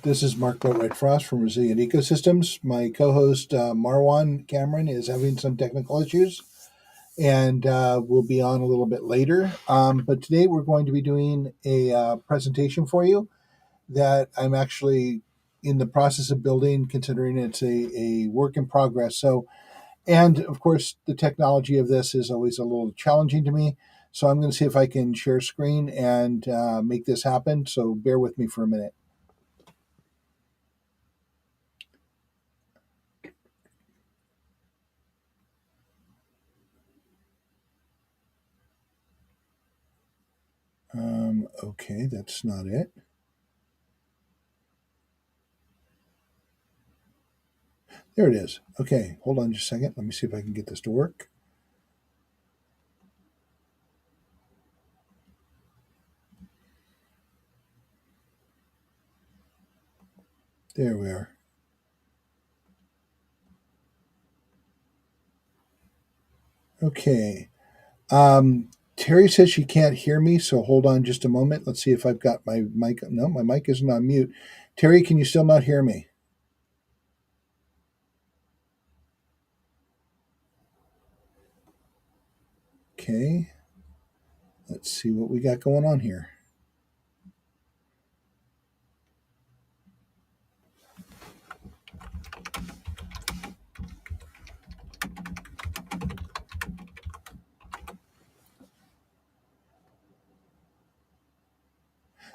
This is Mark Boatwright Frost from Resilient Ecosystems. My co host Marwan Cameron is having some technical issues and will be on a little bit later. But today we're going to be doing a presentation for you that I'm actually in the process of building, considering it's a work in progress. And of course, the technology of this is always a little challenging to me. So I'm going to see if I can share screen and make this happen. So bear with me for a minute. Okay, that's not it. There it is. Okay, hold on just a second. Let me see if I can get this to work. There we are. Okay. Terry says she can't hear me, so hold on just a moment. Let's see if I've got my mic. No, my mic isn't on mute. Terry, can you still not hear me? Okay. Let's see what we got going on here.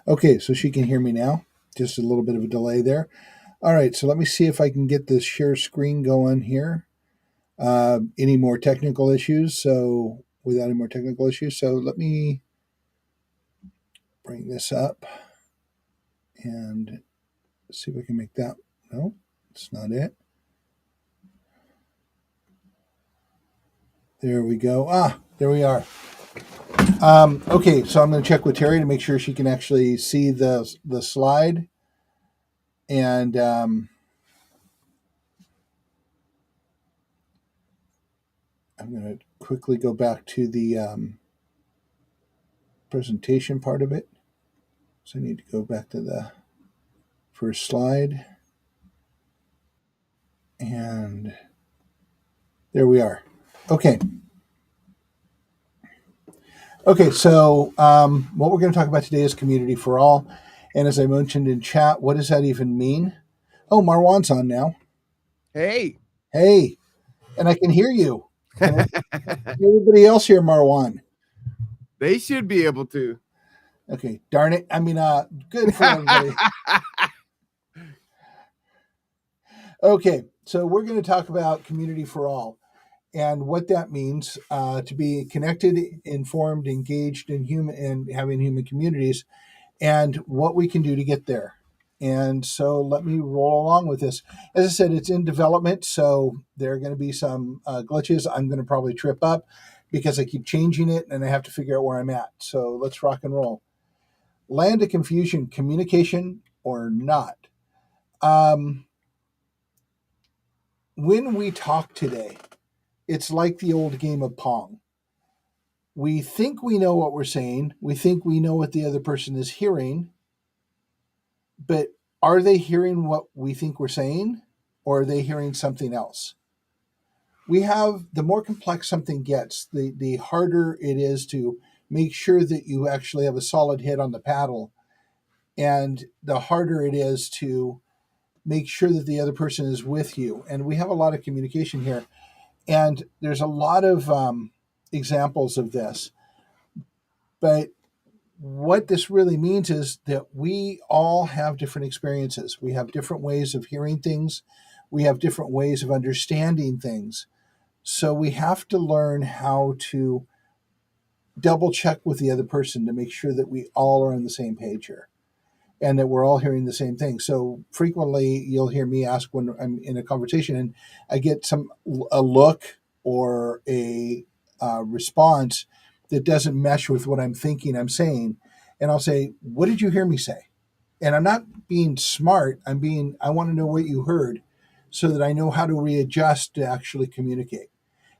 Okay, so she can hear me now. Just a little bit of a delay there. All right, so let me see if I can get this share screen going here. Any more technical issues? So, without any more technical issues, so let me bring this up and see if I can make that. No, it's not it. There we go. There we are. Okay, so I'm going to check with Terry to make sure she can actually see the slide, and I'm going to quickly go back to the presentation part of it. So I need to go back to the first slide, and there we are. Okay. Okay, so what we're going to talk about today is community for all. And as I mentioned in chat, what does that even mean? Oh, Marwan's on now. Hey. Hey, and I can hear you. Can everybody else hear Marwan? They should be able to. Okay, darn it. I mean, good for everybody. Okay, so we're going to talk about community for all and what that means to be connected, informed, engaged in human and having human communities, and what we can do to get there. And so let me roll along with this. As I said, it's in development, so there are going to be some glitches. I'm going to probably trip up because I keep changing it and I have to figure out where I'm at. So let's rock and roll. Land of confusion, communication or not. When we talk today, it's like the old game of Pong. We think we know what we're saying, we think we know what the other person is hearing, but are they hearing what we think we're saying, or are they hearing something else? We have, the more complex something gets, the harder it is to make sure that you actually have a solid hit on the paddle, and the harder it is to make sure that the other person is with you. And we have a lot of communication here, and there's a lot of examples of this. But what this really means is that we all have different experiences. We have different ways of hearing things. We have different ways of understanding things. So we have to learn how to double check with the other person to make sure that we all are on the same page here and that we're all hearing the same thing. So frequently you'll hear me ask when I'm in a conversation and I get a look or a response that doesn't mesh with what I'm thinking I'm saying. And I'll say, what did you hear me say? And I'm not being smart. I want to know what you heard so that I know how to readjust to actually communicate.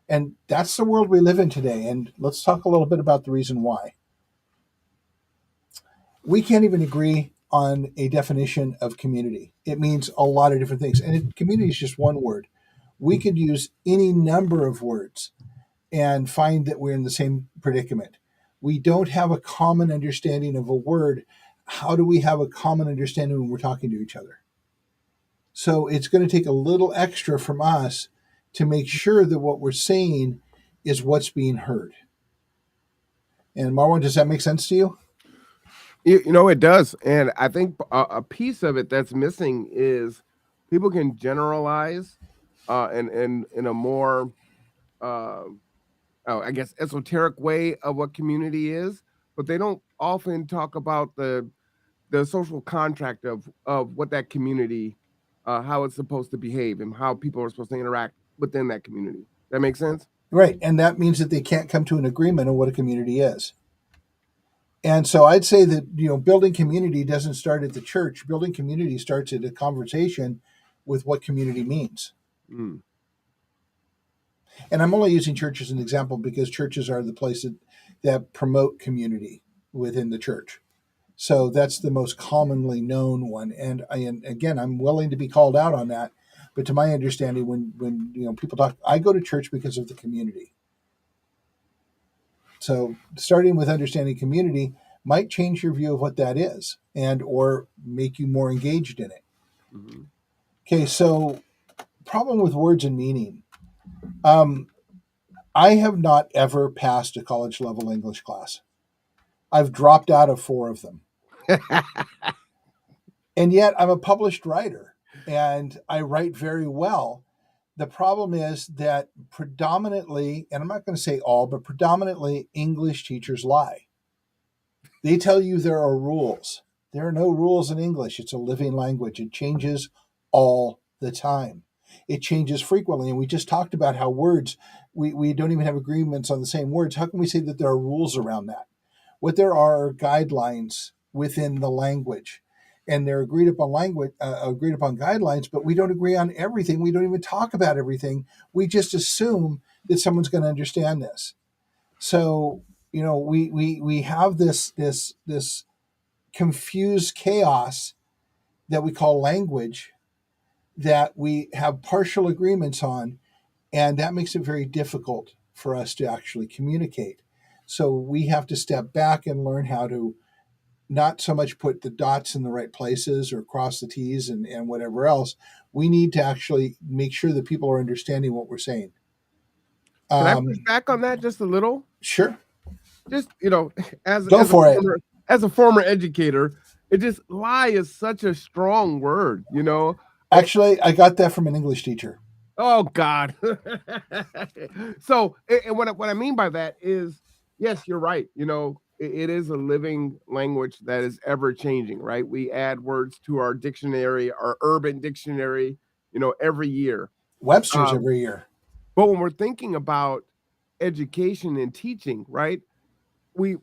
And that's the world we live in today. And let's talk a little bit about the reason why. We can't even agree on a definition of community. It means a lot of different things. And community is just one word. We could use any number of words and find that we're in the same predicament. We don't have a common understanding of a word. How do we have a common understanding when we're talking to each other? So it's going to take a little extra from us to make sure that what we're saying is what's being heard. And Marwan, does that make sense to you? It does. And I think a piece of it that's missing is people can generalize in a more, uh, I guess, esoteric way of what community is, but they don't often talk about the social contract of what that community, how it's supposed to behave and how people are supposed to interact within that community. That makes sense? Right. And that means that they can't come to an agreement on what a community is. And so I'd say that, building community doesn't start at the church. Building community starts at a conversation with what community means. Mm. And I'm only using church as an example because churches are the place that promote community within the church. So that's the most commonly known one. And again, I'm willing to be called out on that. But to my understanding, when people talk, I go to church because of the community. So starting with understanding community might change your view of what that is and or make you more engaged in it. Mm-hmm. Okay, so problem with words and meaning. I have not ever passed a college level English class. I've dropped out of 4 of them. And yet I'm a published writer and I write very well. The problem is that predominantly, and I'm not going to say all, but predominantly English teachers lie. They tell you there are rules. There are no rules in English. It's a living language. It changes all the time. It changes frequently. And we just talked about how words, we don't even have agreements on the same words. How can we say that there are rules around that? What there are guidelines within the language. And they're agreed upon guidelines, but we don't agree on everything. We don't even talk about everything. We just assume that someone's going to understand this. So, we have this confused chaos that we call language that we have partial agreements on, and that makes it very difficult for us to actually communicate. So we have to step back and learn how to not so much put the dots in the right places or cross the T's and whatever else. We need to actually make sure that people are understanding what we're saying. Can I push back on that just a little? Sure. Just, as a former educator, it just lie is such a strong word, Actually, I got that from an English teacher. Oh God. So, and what I mean by that is, yes, you're right. It is a living language that is ever changing, right? We add words to our dictionary, our urban dictionary, every year. Webster's every year. But when we're thinking about education and teaching, right? We're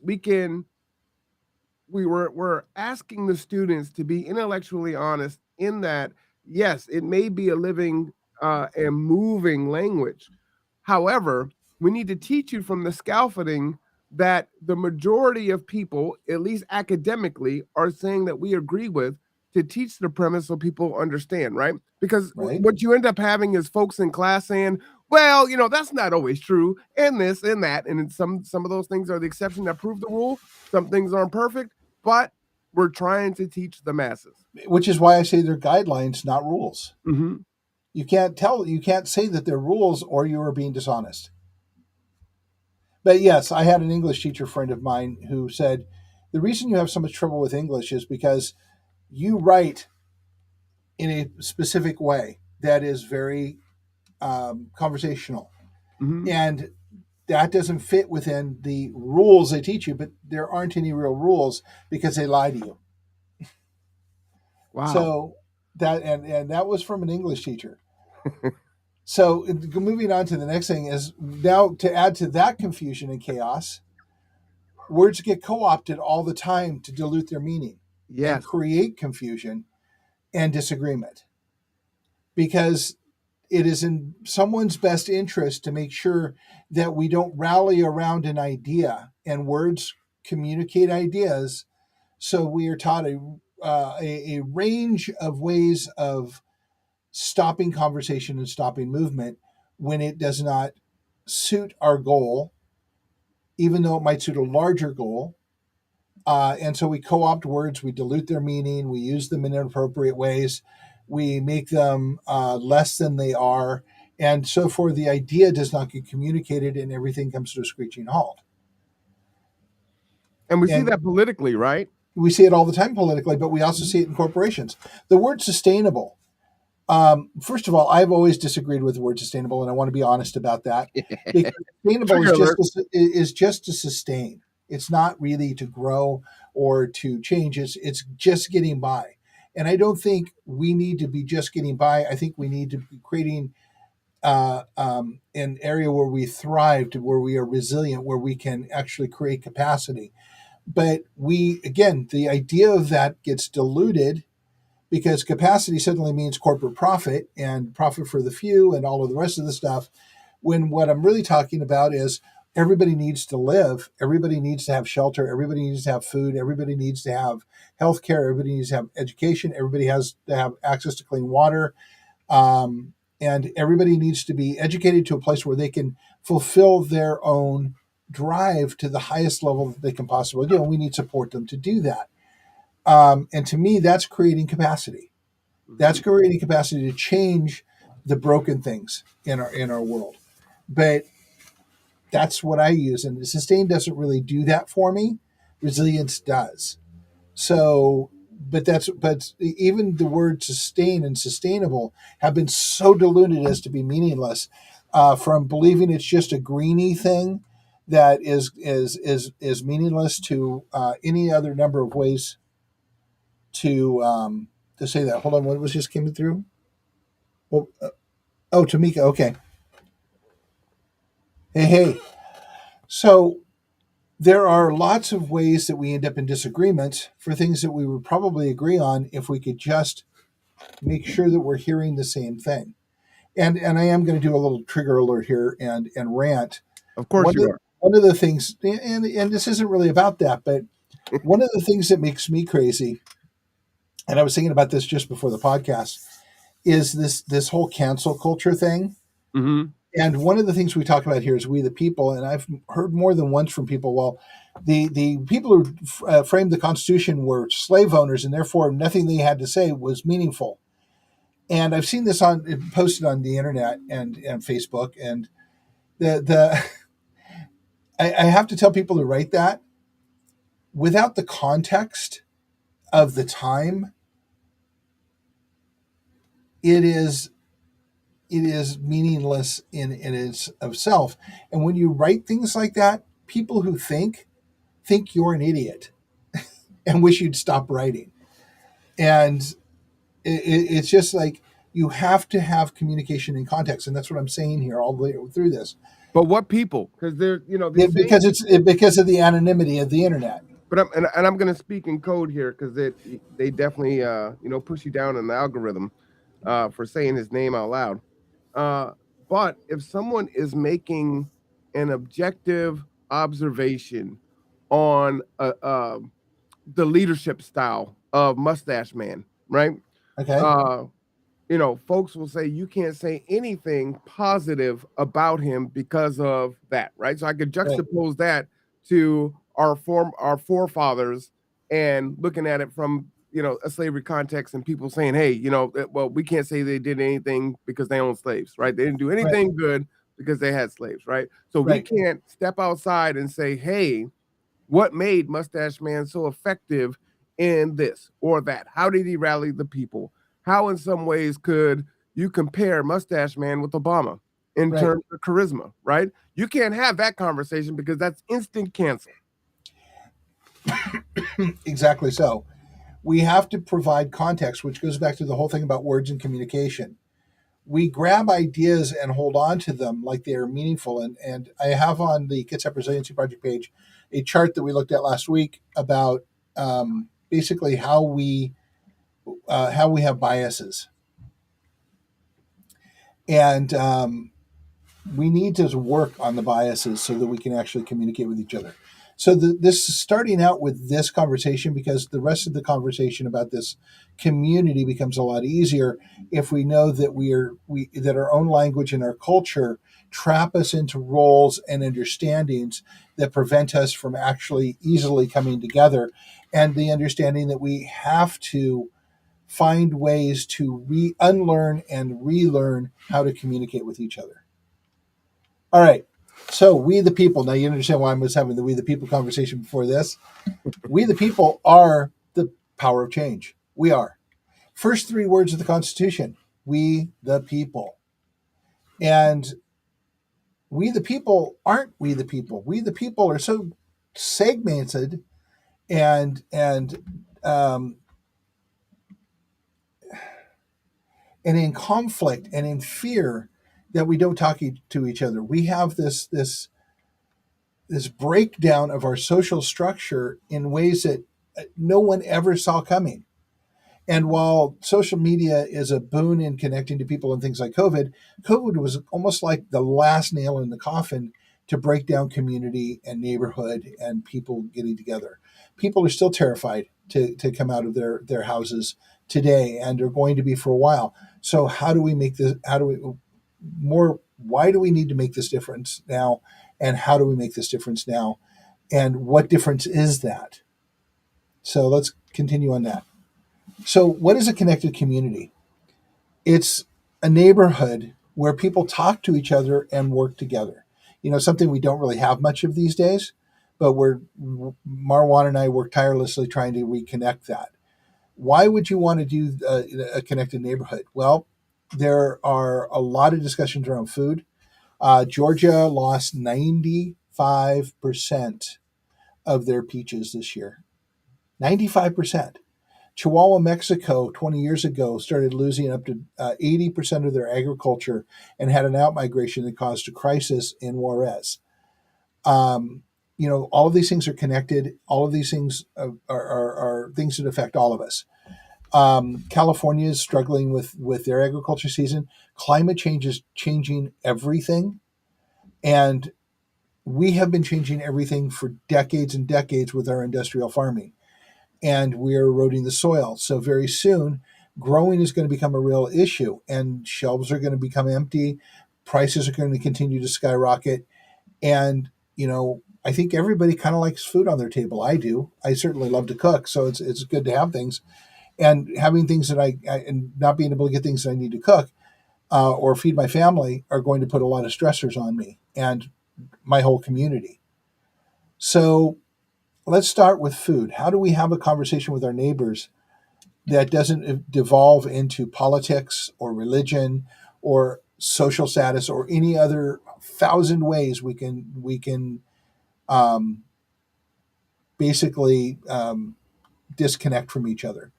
asking the students to be intellectually honest in that, yes, it may be a living and moving language. However, we need to teach you from the scaffolding that the majority of people, at least academically, are saying that we agree with, to teach the premise so people understand, right? Because what you end up having is folks in class saying, well, that's not always true, and this and that, and some of those things are the exception that prove the rule. Some things aren't perfect, but we're trying to teach the masses. Which is why I say they're guidelines, not rules. Mm-hmm. You can't say that they're rules or you are being dishonest. But yes, I had an English teacher friend of mine who said, the reason you have so much trouble with English is because you write in a specific way that is very conversational. Mm-hmm. And that doesn't fit within the rules they teach you, but there aren't any real rules because they lie to you. Wow. So that, and that was from an English teacher. So moving on to the next thing is now to add to that confusion and chaos, words get co-opted all the time to dilute their meaning and create confusion and disagreement, because it is in someone's best interest to make sure that we don't rally around an idea, and words communicate ideas. So we are taught a a range of ways of stopping conversation and stopping movement when it does not suit our goal, even though it might suit a larger goal. And so we co opt words, we dilute their meaning, we use them in inappropriate ways, we make them less than they are. And so forth, the idea does not get communicated and everything comes to a screeching halt. And we see And that politically, right? we see it all the time politically, but we also see it in corporations. The word sustainable. First of all, I've always disagreed with the word sustainable, and I want to be honest about that. Because sustainable is just to sustain. It's not really to grow or to change. It's just getting by. And I don't think we need to be just getting by. I think we need to be creating an area where we thrive, to where we are resilient, where we can actually create capacity. But again, the idea of that gets diluted because capacity suddenly means corporate profit and profit for the few and all of the rest of the stuff. When what I'm really talking about is everybody needs to live, everybody needs to have shelter, everybody needs to have food, everybody needs to have health care, everybody needs to have education, everybody has to have access to clean water, and everybody needs to be educated to a place where they can fulfill their own drive to the highest level that they can possibly do. And we need to support them to do that. And to me, that's creating capacity. That's creating capacity to change the broken things in our world. But that's what I use, and sustain doesn't really do that for me. Resilience does. So, but even the word sustain and sustainable have been so diluted as to be meaningless. From believing it's just a greeny thing that is meaningless to any other number of ways to say that. Hold on, what was just coming through? Well, Tamika. Okay. Hey. So there are lots of ways that we end up in disagreements for things that we would probably agree on if we could just make sure that we're hearing the same thing. And I am going to do a little trigger alert here and rant. Of course you are. One of the things, and this isn't really about that, but one of the things that makes me crazy, and I was thinking about this just before the podcast, is this whole cancel culture thing. Mm-hmm. And one of the things we talk about here is we the people, and I've heard more than once from people. Well, the people who framed the Constitution were slave owners, and therefore nothing they had to say was meaningful. And I've seen this posted on the internet and Facebook, and the I have to tell people to write that without the context of the time. It is meaningless in its of self. And when you write things like that, people who think you're an idiot and wish you'd stop writing. And it's just like you have to have communication in context, and that's what I'm saying here all the way through this. But what people? Because they're because of the anonymity of the internet. But I'm going to speak in code here because they definitely push you down in the algorithm for saying his name out loud. But if someone is making an objective observation on the leadership style of Mustache Man, right? Okay. Folks will say you can't say anything positive about him because of that, right? So I could juxtapose that to our forefathers and looking at it from a slavery context and people saying, hey, well, we can't say they did anything because they owned slaves, right? They didn't do anything good because they had slaves, right? So we can't step outside and say, hey, what made Mustache Man so effective in this or that? How did he rally the people? How in some ways could you compare Mustache Man with Obama in terms of charisma, right? You can't have that conversation because that's instant cancel. Exactly so. We have to provide context, which goes back to the whole thing about words and communication. We grab ideas and hold on to them like they are meaningful. And I have on the Kitsap Resiliency Project page a chart that we looked at last week about basically how we have biases. And we need to work on the biases so that we can actually communicate with each other. So this is starting out with this conversation, because the rest of the conversation about this community becomes a lot easier if we know that that our own language and our culture trap us into roles and understandings that prevent us from actually easily coming together, and the understanding that we have to find ways to unlearn and relearn how to communicate with each other. All right. So we the people. Now you understand why I was having the we the people conversation before this. We the people are the power of change. We are. First three words of the Constitution. We the people. And we the people aren't we the people. We the people are so segmented and and in conflict and in fear that we don't talk to each other. We have this breakdown of our social structure in ways that no one ever saw coming. And while social media is a boon in connecting to people and things like COVID was almost like the last nail in the coffin to break down community and neighborhood and people getting together. People are still terrified to come out of their houses today, and are going to be for a while. So how do we make this? How do we more? Why do we need to make this difference now? And how do we make this difference now? And what difference is that? So let's continue on that. So, what is a connected community? It's a neighborhood where people talk to each other and work together. Something we don't really have much of these days, but Marwan and I work tirelessly trying to reconnect that. Why would you want to do a connected neighborhood? Well, there are a lot of discussions around food. Georgia lost 95% of their peaches this year. 95%. Chihuahua, Mexico, 20 years ago, started losing up to 80% of their agriculture and had an outmigration that caused a crisis in Juarez. All of these things are connected. All of these things are things that affect all of us. California is struggling with their agriculture season. Climate change is changing everything. And we have been changing everything for decades and decades with our industrial farming. And we're eroding the soil. So very soon, growing is going to become a real issue, and shelves are going to become empty. Prices are going to continue to skyrocket. And, I think everybody kind of likes food on their table. I do. I certainly love to cook. So it's good to have things. And having things that and not being able to get things that I need to cook or feed my family are going to put a lot of stressors on me and my whole community. So let's start with food. How do we have a conversation with our neighbors that doesn't devolve into politics or religion or social status or any other thousand ways we can basically disconnect from each other?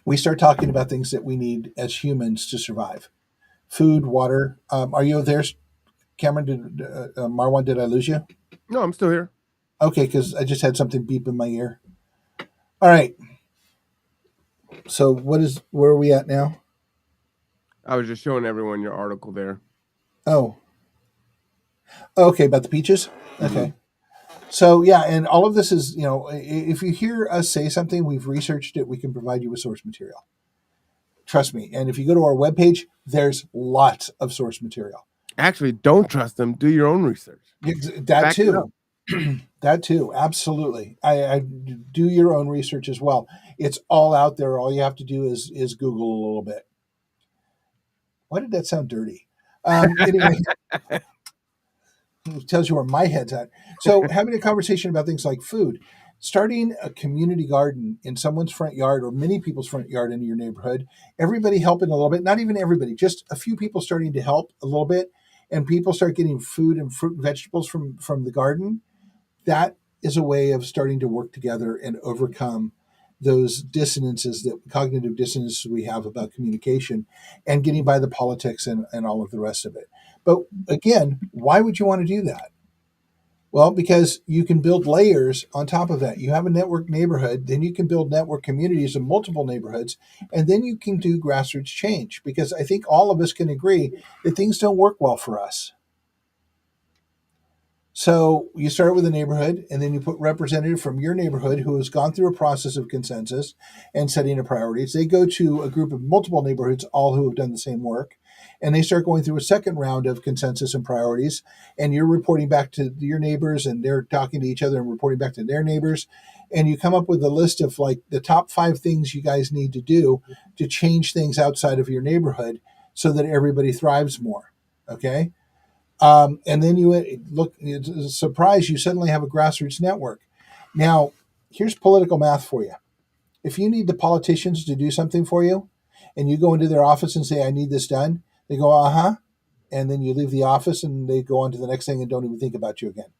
We start talking about things that we need as humans to survive: food, water. Are you there, Cameron? Marwan, did I lose you? No, I'm still here. Okay, because I just had something beep in my ear. All right. So where are we at now? I was just showing everyone your article there. Oh. Okay, about the peaches? Okay. Mm-hmm. So yeah, and all of this is, if you hear us say something, we've researched it, we can provide you with source material. Trust me. And if you go to our webpage, there's lots of source material. Actually, don't trust them. Do your own research. That Back too. That too. Absolutely. I do your own research as well. It's all out there. All you have to do is Google a little bit. Why did that sound dirty? Anyway, it tells you where my head's at. So having a conversation about things like food, starting a community garden in someone's front yard or many people's front yard in your neighborhood, everybody helping a little bit, not even everybody, just a few people starting to help a little bit, and people start getting food and fruit and vegetables from the garden. That is a way of starting to work together and overcome those cognitive dissonances we have about communication, and getting by the politics and all of the rest of it. But again, why would you want to do that? Well, because you can build layers on top of that. You have a network neighborhood, then you can build network communities in multiple neighborhoods, and then you can do grassroots change. Because I think all of us can agree that things don't work well for us. So you start with a neighborhood, and then you put representative from your neighborhood who has gone through a process of consensus and setting of priorities. They go to a group of multiple neighborhoods, all who have done the same work, and they start going through a second round of consensus and priorities. And you're reporting back to your neighbors, and they're talking to each other and reporting back to their neighbors. And you come up with a list of like the top 5 things you guys need to do to change things outside of your neighborhood so that everybody thrives more. Okay. And then you look, it's a surprise, you suddenly have a grassroots network. Now, here's political math for you. If you need the politicians to do something for you, and you go into their office and say, I need this done, they go, uh huh. And then you leave the office and they go on to the next thing and don't even think about you again.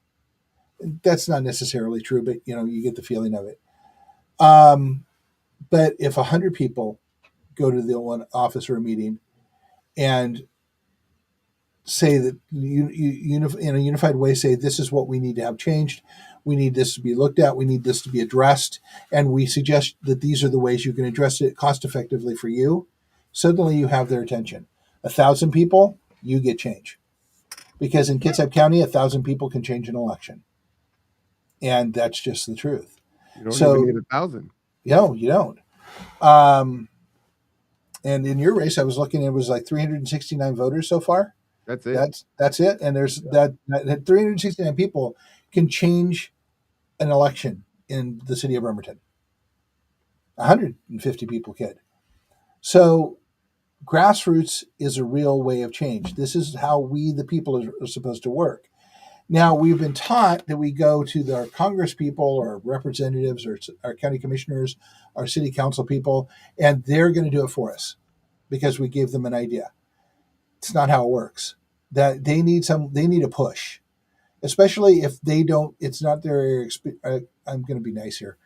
That's not necessarily true, but you get the feeling of it. But if 100 people go to the one office or a meeting and say that in a unified way, say this is what we need to have changed, we need this to be looked at, we need this to be addressed, and we suggest that these are the ways you can address it cost effectively for you, suddenly you have their attention. 1,000 people, you get change, because in Kitsap County 1,000 people can change an election, and that's just the truth. You don't even need 1,000. No, you don't. And in your race, I was looking, it was like 369 voters so far. That's it. That's it. And there's that 369 people can change an election in the city of Bremerton. 150 people could. So grassroots is a real way of change. This is how we, the people, are supposed to work. Now, we've been taught that we go to our Congress people or representatives or our county commissioners, our city council people, and they're going to do it for us because we gave them an idea. It's not how it works. That they need a push, especially if they don't, it's not their area, I'm going to be nice here,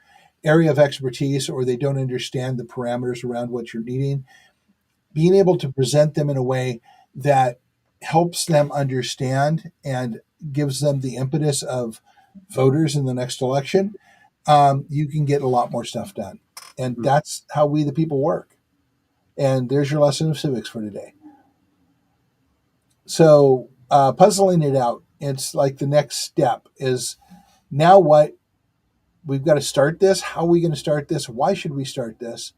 area of expertise, or they don't understand the parameters around what you're needing. Being able to present them in a way that helps them understand and gives them the impetus of voters in the next election, you can get a lot more stuff done. And that's how we, the people, work. And there's your lesson of civics for today. So puzzling it out, it's like the next step is now what? We've got to start this. How are we going to start this? Why should we start this?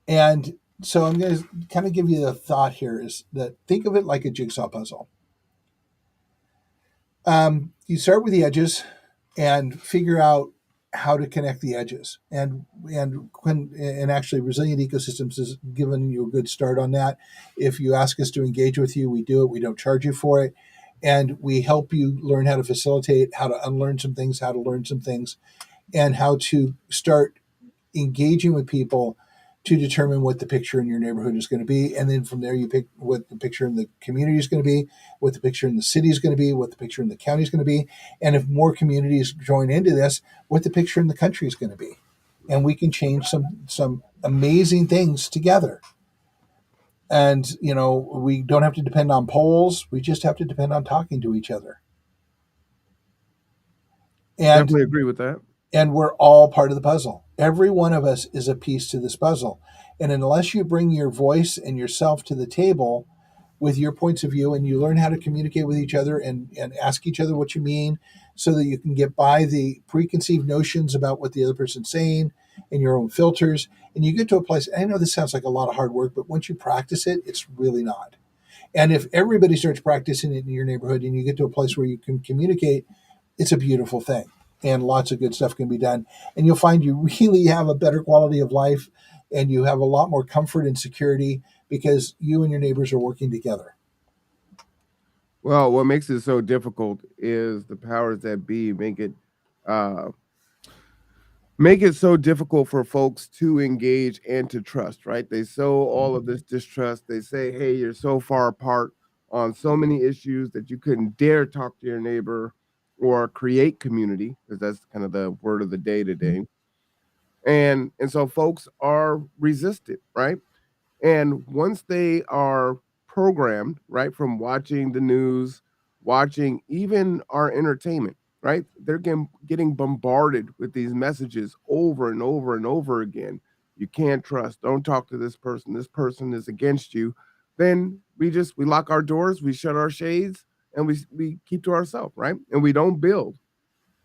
And so I'm going to kind of give you the thought here is that think of it like a jigsaw puzzle. You start with the edges and figure out how to connect the edges. And actually Resilient Ecosystems has given you a good start on that. If you ask us to engage with you, we do it. We don't charge you for it. And we help you learn how to facilitate, how to unlearn some things, how to learn some things, and how to start engaging with people to determine what the picture in your neighborhood is going to be. And then from there, you pick what the picture in the community is going to be, what the picture in the city is going to be, what the picture in the county is going to be. And if more communities join into this, what the picture in the country is going to be. And we can change some amazing things together. And, we don't have to depend on polls. We just have to depend on talking to each other. And definitely agree with that. And we're all part of the puzzle. Every one of us is a piece to this puzzle. And unless you bring your voice and yourself to the table with your points of view and you learn how to communicate with each other and ask each other what you mean so that you can get by the preconceived notions about what the other person's saying and your own filters, and you get to a place, I know this sounds like a lot of hard work, but once you practice it, it's really not. And if everybody starts practicing it in your neighborhood and you get to a place where you can communicate, it's a beautiful thing. And lots of good stuff can be done. And you'll find you really have a better quality of life and you have a lot more comfort and security because you and your neighbors are working together. Well, what makes it so difficult is the powers that be make it so difficult for folks to engage and to trust, right? They sow all of this distrust. They say, hey, you're so far apart on so many issues that you couldn't dare talk to your neighbor or create community, because that's kind of the word of the day today. And so folks are resistant, right? And once they are programmed, right, from watching the news, watching even our entertainment, right, they're getting bombarded with these messages over and over and over again. You can't trust, don't talk to this person is against you. Then we lock our doors, we shut our shades, and we keep to ourselves, right? And we don't build.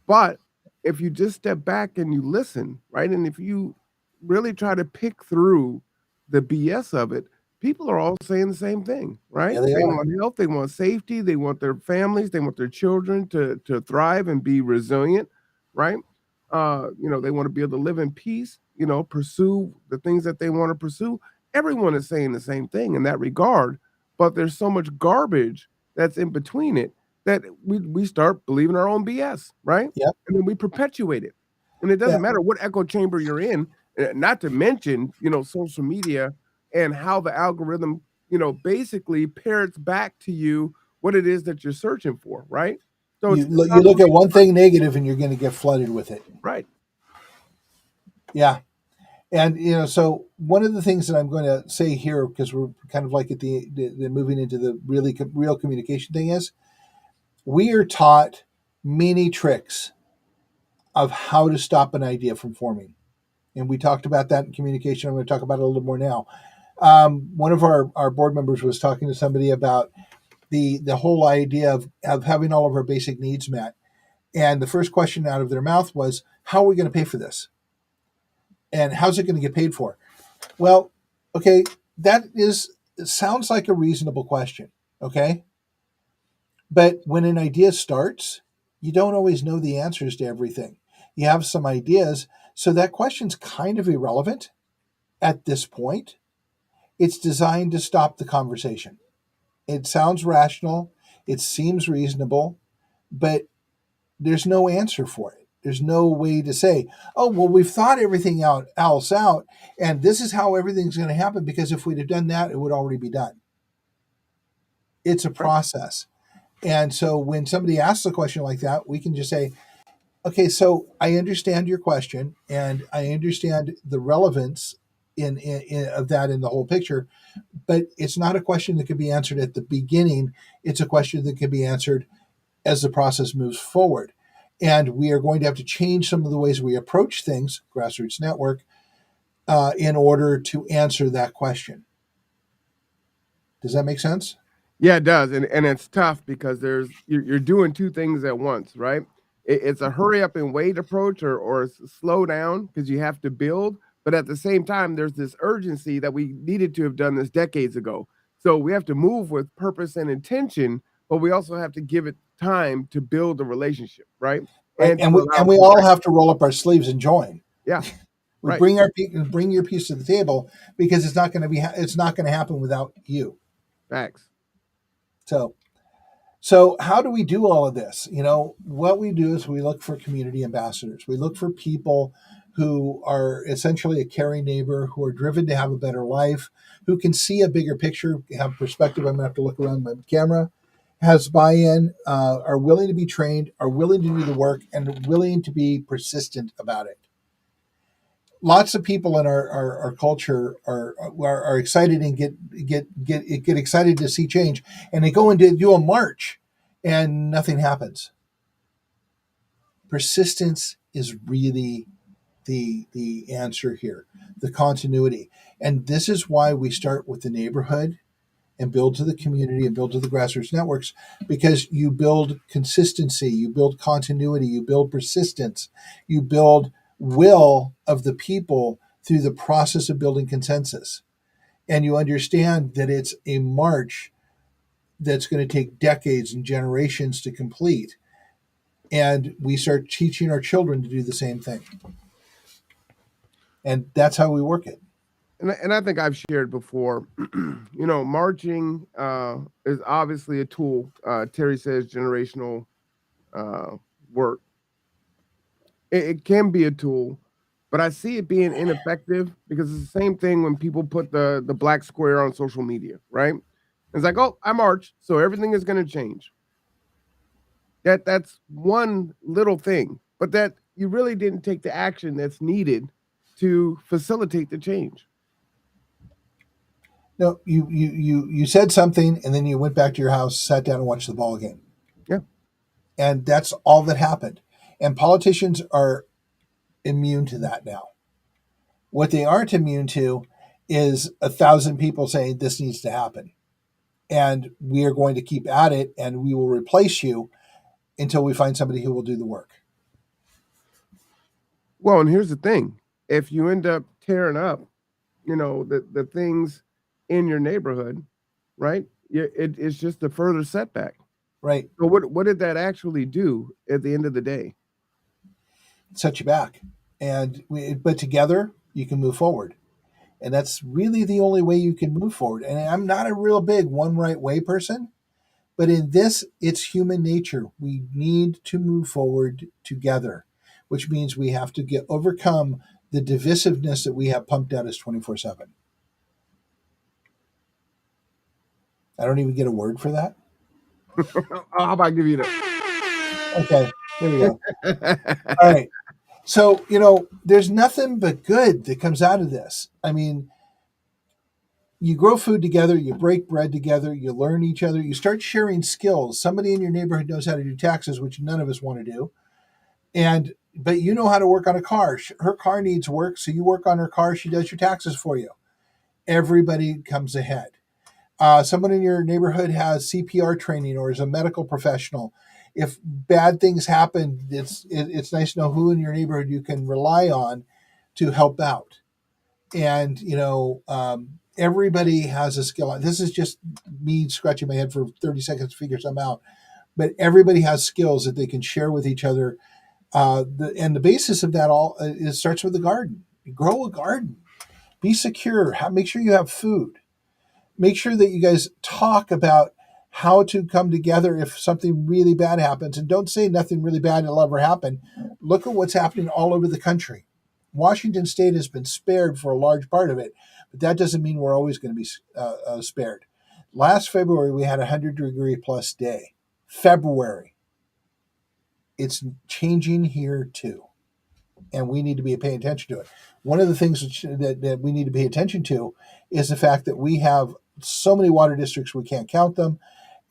But if you just step back and you listen, right? And if you really try to pick through the BS of it, people are all saying the same thing, right? Yeah, they They are. want health, they want safety, they want their families, they want their children to thrive and be resilient, right? They want to be able to live in peace, pursue the things that they want to pursue. Everyone is saying the same thing in that regard, but there's so much garbage that's in between it that we start believing our own BS, right? Yep. And then we perpetuate it. And it Yeah. doesn't matter what echo chamber you're in, not to mention, social media and how the algorithm, basically parrots back to you what it is that you're searching for, right? So it's You not look at really one thing negative and you're going to get flooded with it. right. Yeah. And so one of the things that I'm going to say here, because we're kind of like at the moving into the real communication thing, is we are taught many tricks of how to stop an idea from forming, and we talked about that in communication. I'm going to talk about it a little more now. One of our board members was talking to somebody about the whole idea of having all of our basic needs met, and the first question out of their mouth was, "How are we going to pay for this? And how's it going to get paid for?" Well, okay, it sounds like a reasonable question, okay? But when an idea starts, you don't always know the answers to everything. You have some ideas, so that question's kind of irrelevant at this point. It's designed to stop the conversation. It sounds rational, it seems reasonable, but there's no answer for it. There's no way to say, oh, well, we've thought everything else out, and this is how everything's going to happen, because if we'd have done that, it would already be done. It's a Right. process. And so when somebody asks a question like that, we can just say, okay, so I understand your question and I understand the relevance of that in the whole picture, but it's not a question that could be answered at the beginning. It's a question that can be answered as the process moves forward. And we are going to have to change some of the ways we approach things, Grassroots Network, in order to answer that question. Does that make sense? Yeah, it does, and it's tough because you're doing two things at once, right? It's a hurry up and wait approach, or slow down because you have to build, but at the same time, there's this urgency that we needed to have done this decades ago. So we have to move with purpose and intention, but we also have to give it time to build a relationship, right? Right. And And to we allow and we all correction. have to roll up our sleeves and join. Yeah, We right. bring your piece to the table, because it's not going to happen without you. Facts. So so how do we do all of this? What we do is we look for community ambassadors. We look for people who are essentially a caring neighbor, who are driven to have a better life, who can see a bigger picture, have perspective. I'm going to have to look around my camera. Has buy-in, are willing to be trained, are willing to do the work, and willing to be persistent about it. Lots of people in our culture are excited and get excited to see change, and they go and do a march and nothing happens. Persistence is really the answer here, the continuity. And this is why we start with the neighborhood and build to the community and build to the grassroots networks, because you build consistency, you build continuity, you build persistence, you build will of the people through the process of building consensus. And you understand that it's a march that's going to take decades and generations to complete. And we start teaching our children to do the same thing. And that's how we work it. And I think I've shared before, marching is obviously a tool. Terry says generational uh, work. It can be a tool, but I see it being ineffective because it's the same thing when people put the black square on social media, right? It's like, oh, I marched, so everything is going to change. That's one little thing, but that you really didn't take the action that's needed to facilitate the change. No, you said something, and then you went back to your house, sat down, and watched the ball game, Yeah. and that's all that happened. And politicians are immune to that now. What they aren't immune to is 1,000 people saying this needs to happen. and we are going to keep at it, and we will replace you until we find somebody who will do the work. Well, and here's the thing. If you end up tearing up, the things in your neighborhood, right? It's just a further setback. Right. So what did that actually do at the end of the day? Set you back. But together you can move forward. And that's really the only way you can move forward. And I'm not a real big one right way person, but in this, it's human nature. We need to move forward together, which means we have to overcome the divisiveness that we have pumped at us 24/7. I don't even get a word for that. How about I give you that? Okay, there we go. All right. So, there's nothing but good that comes out of this. I mean, you grow food together, you break bread together, you learn each other, you start sharing skills. Somebody in your neighborhood knows how to do taxes, which none of us want to do. But you know how to work on a car. Her car needs work, so you work on her car, she does your taxes for you. Everybody comes ahead. Someone in your neighborhood has CPR training or is a medical professional. If bad things happen, it's nice to know who in your neighborhood you can rely on to help out. And everybody has a skill. This is just me scratching my head for 30 seconds to figure something out. But everybody has skills that they can share with each other. And the basis of that all starts with the garden. Grow a garden. Be secure. Make sure you have food. Make sure that you guys talk about how to come together if something really bad happens. And don't say nothing really bad will ever happen. Look at what's happening all over the country. Washington State has been spared for a large part of it, but that doesn't mean we're always going to be spared. Last February, we had a 100-degree plus day. February. It's changing here too, and we need to be paying attention to it. One of the things that we need to pay attention to is the fact that we have so many water districts we can't count them,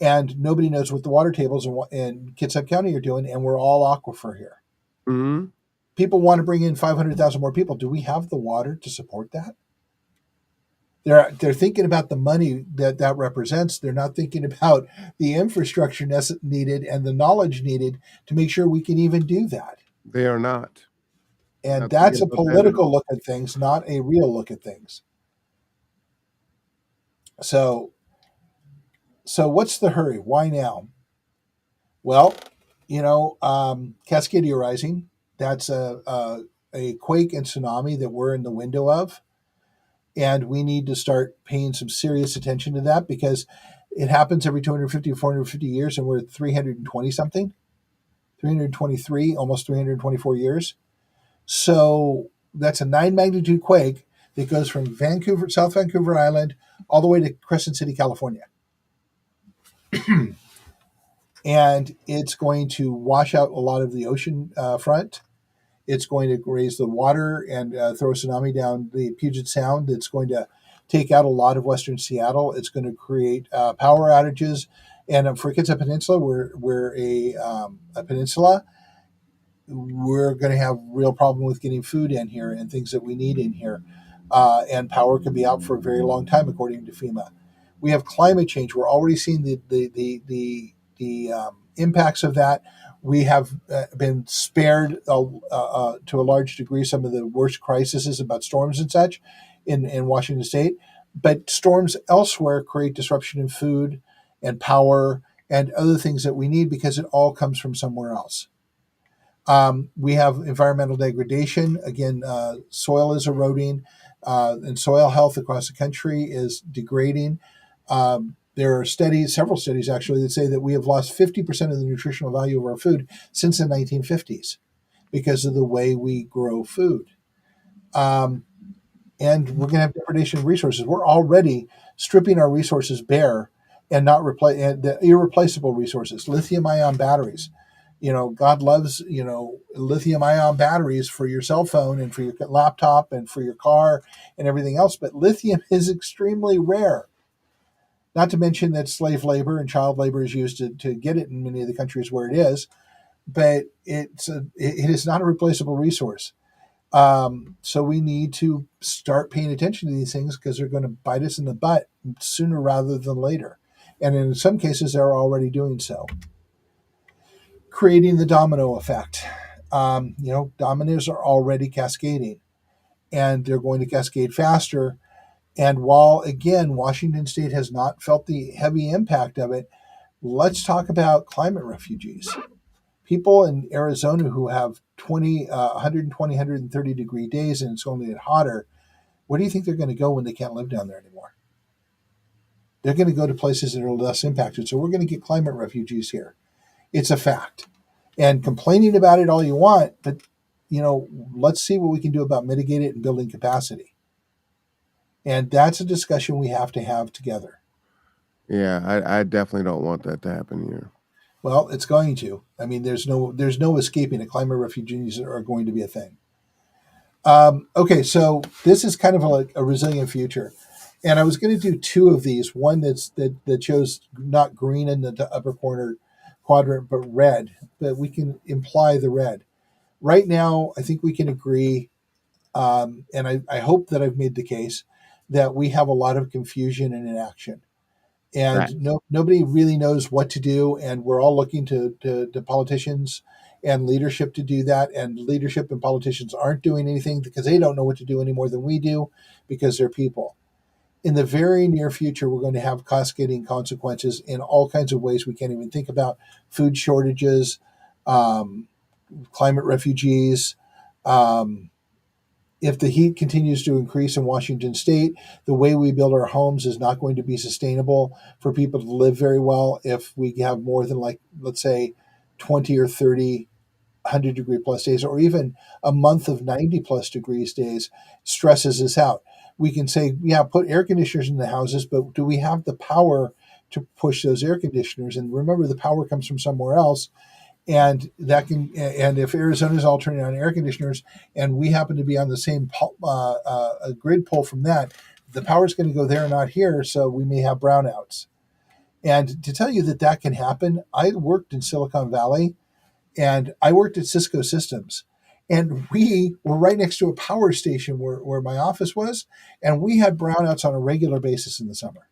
and nobody knows what the water tables in Kitsap County are doing, and we're all aquifer here. Mm-hmm. People want to bring in 500,000 more people. Do we have the water to support that? They're thinking about the money that represents. They're not thinking about the infrastructure needed and the knowledge needed to make sure we can even do that. They are not. And that's a political look at things, not a real look at things. So what's the hurry? Why now? Well, Cascadia Rising, that's a quake and tsunami that we're in the window of. And we need to start paying some serious attention to that because it happens every 250 or 450 years, and we're at 320 something, 323, almost 324 years. So that's a 9 magnitude quake that goes from South Vancouver Island, all the way to Crescent City, California. And it's going to wash out a lot of the ocean front. It's going to raise the water and throw a tsunami down the Puget Sound. It's going to take out a lot of Western Seattle. It's going to create power outages. And for Kitsap Peninsula, we're a peninsula. We're going to have real problem with getting food in here and things that we need in here. And power could be out for a very long time, according to FEMA. We have climate change. We're already seeing the impacts of that. We have been spared to a large degree some of the worst crises about storms and such in Washington State. But storms elsewhere create disruption in food and power and other things that we need because it all comes from somewhere else. We have environmental degradation. Again, soil is eroding, and soil health across the country is degrading. There are several studies actually, that say that we have lost 50% of the nutritional value of our food since the 1950s because of the way we grow food. And we're going to have depredation of resources. We're already stripping our resources bare and not the irreplaceable resources, lithium-ion batteries. God loves, lithium-ion batteries for your cell phone and for your laptop and for your car and everything else. But lithium is extremely rare. Not to mention that slave labor and child labor is used to get it in many of the countries where it is. But it is not a replaceable resource. So we need to start paying attention to these things because they're going to bite us in the butt sooner rather than later. And in some cases, they're already doing so, creating the domino effect. Dominoes are already cascading, and they're going to cascade faster. And while, again, Washington State has not felt the heavy impact of it, let's talk about climate refugees. People in Arizona who have 120, 130 degree days and it's going to get hotter, where do you think they're going to go when they can't live down there anymore? They're going to go to places that are less impacted. So we're going to get climate refugees here. It's a fact. And complaining about it all you want, but let's see what we can do about mitigating it and building capacity. And that's a discussion we have to have together. Yeah, I definitely don't want that to happen here. Well, it's going to. I mean, there's no escaping it. Climate refugees are going to be a thing. Okay, so this is kind of like a resilient future, and I was going to do two of these. One that shows not green in the upper corner quadrant, but red. But we can imply the red. Right now, I think we can agree, and I hope that I've made the case that we have a lot of confusion and inaction. Right. And nobody really knows what to do, and we're all looking to politicians and leadership to do that, and leadership and politicians aren't doing anything because they don't know what to do any more than we do, because they're people. In the very near future, we're going to have cascading consequences in all kinds of ways we can't even think about: food shortages, climate refugees. If the heat continues to increase in Washington State, the way we build our homes is not going to be sustainable for people to live very well if we have more than, like, let's say 20 or 30 100-degree plus days, or even a month of 90 plus degrees days stresses us out. We can say, yeah, put air conditioners in the houses, but do we have the power to push those air conditioners? And remember, the power comes from somewhere else. And if Arizona's all turning on air conditioners, and we happen to be on the same grid pull from that, the power's going to go there, not here. So we may have brownouts. And to tell you that can happen, I worked in Silicon Valley, and I worked at Cisco Systems, and we were right next to a power station where my office was, and we had brownouts on a regular basis in the summer.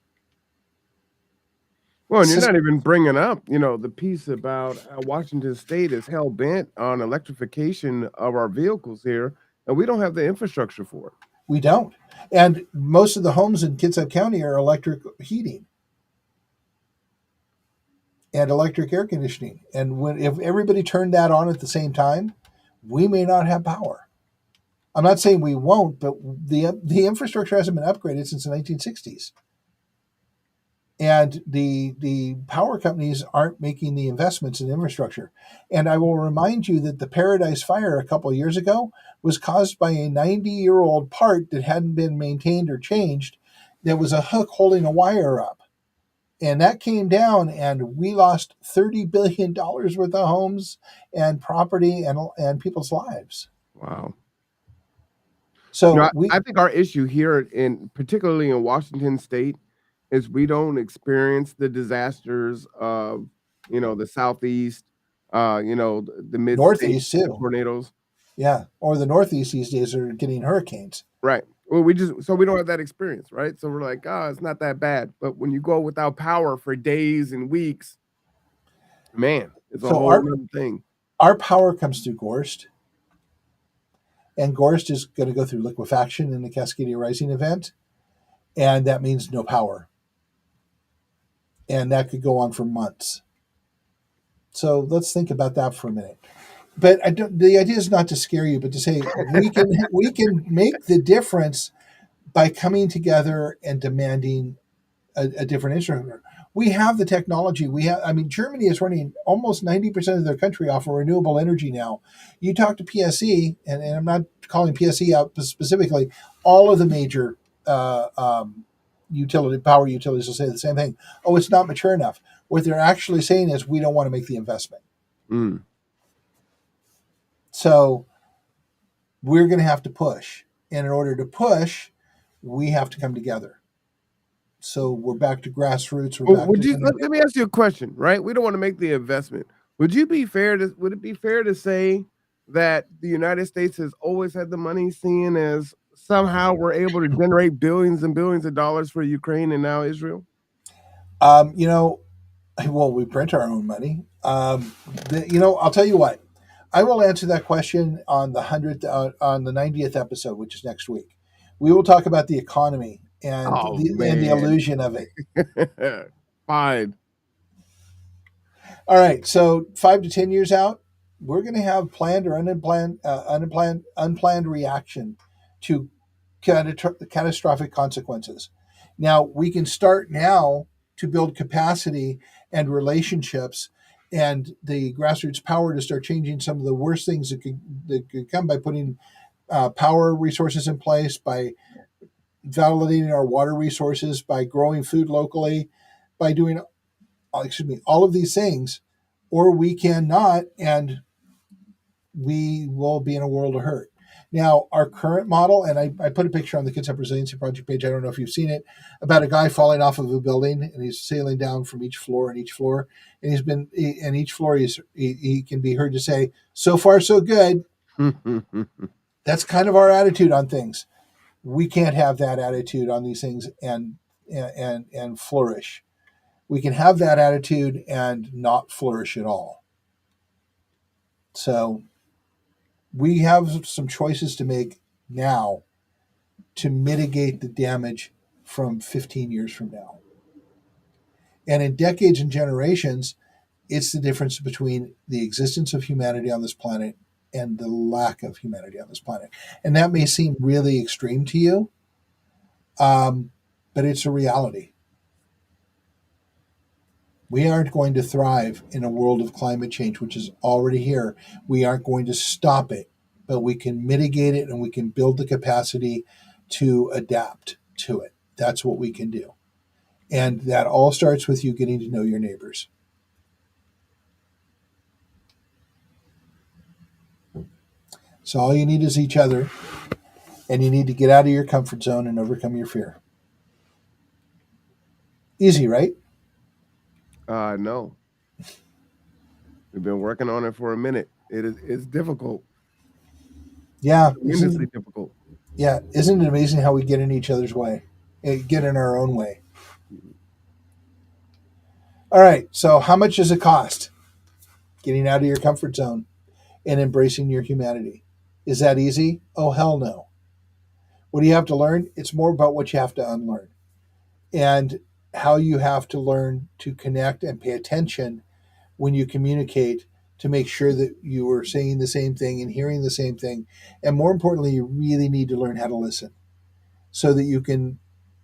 Well, and you're not even bringing up, the piece about how Washington State is hell bent on electrification of our vehicles here, and we don't have the infrastructure for it. We don't. And most of the homes in Kitsap County are electric heating and electric air conditioning. And if everybody turned that on at the same time, we may not have power. I'm not saying we won't, but the infrastructure hasn't been upgraded since the 1960s. And the power companies aren't making the investments in infrastructure. And I will remind you that the Paradise Fire a couple of years ago was caused by a 90-year-old part that hadn't been maintained or changed. There was a hook holding a wire up. And that came down, and we lost $30 billion worth of homes and property and people's lives. Wow. So I think our issue here, particularly in Washington State, is we don't experience the disasters of, the Southeast, the mid Northeast too. tornadoes. Yeah, or the Northeast these days are getting hurricanes. Right. Well, we don't have that experience, right? So we're like, it's not that bad. But when you go without power for days and weeks, man, it's a whole other thing. Our power comes through Gorst, and Gorst is going to go through liquefaction in the Cascadia Rising event, and that means no power. And that could go on for months. So let's think about that for a minute. But the idea is not to scare you, but to say we can make the difference by coming together and demanding a different instrument. We have the technology. Germany is running almost 90% of their country off of renewable energy now. You talk to PSE, and I'm not calling PSE out specifically, all of the major power utilities will say the same thing. Oh, it's not mature enough. What they're actually saying is we don't want to make the investment. So we're going to have to push. And in order to push, we have to come together. So we're back to grassroots. Let me ask you a question, right? We don't want to make the investment. Would it be fair to say that the United States has always had the money, seeing as somehow we're able to generate billions and billions of dollars for Ukraine and now Israel? You know, well, we print our own money. I'll tell you what. I will answer that question on on the 90th episode, which is next week. We will talk about the economy and Oh the man. illusion of it. Fine. All right, so 5 to 10 years out, we're going to have planned or unplanned reaction to catastrophic consequences. Now we can start now to build capacity and relationships and the grassroots power to start changing some of the worst things that could come by putting power resources in place, by validating our water resources, by growing food locally, by doing all of these things, or we cannot, and we will be in a world of hurt. Now, our current model, and I put a picture on the Kids Up Resiliency Project page. I don't know if you've seen it, about a guy falling off of a building and he's sailing down from each floor and each floor, and and each floor he can be heard to say, "So far, so good." That's kind of our attitude on things. We can't have that attitude on these things and flourish. We can have that attitude and not flourish at all. So we have some choices to make now to mitigate the damage from 15 years from now. And in decades and generations, it's the difference between the existence of humanity on this planet and the lack of humanity on this planet. And that may seem really extreme to you, but it's a reality. We aren't going to thrive in a world of climate change, which is already here. We aren't going to stop it, but we can mitigate it and we can build the capacity to adapt to it. That's what we can do. And that all starts with you getting to know your neighbors. So all you need is each other, and you need to get out of your comfort zone and overcome your fear. Easy, right? No. We've been working on it for a minute. It's difficult. Yeah. Tremendously difficult. Yeah. Isn't it amazing how we get in each other's way? Get in our own way. All right. So how much does it cost? Getting out of your comfort zone and embracing your humanity. Is that easy? Oh, hell no. What do you have to learn? It's more about what you have to unlearn and how you have to learn to connect and pay attention when you communicate to make sure that you are saying the same thing and hearing the same thing. And more importantly, you really need to learn how to listen so that you can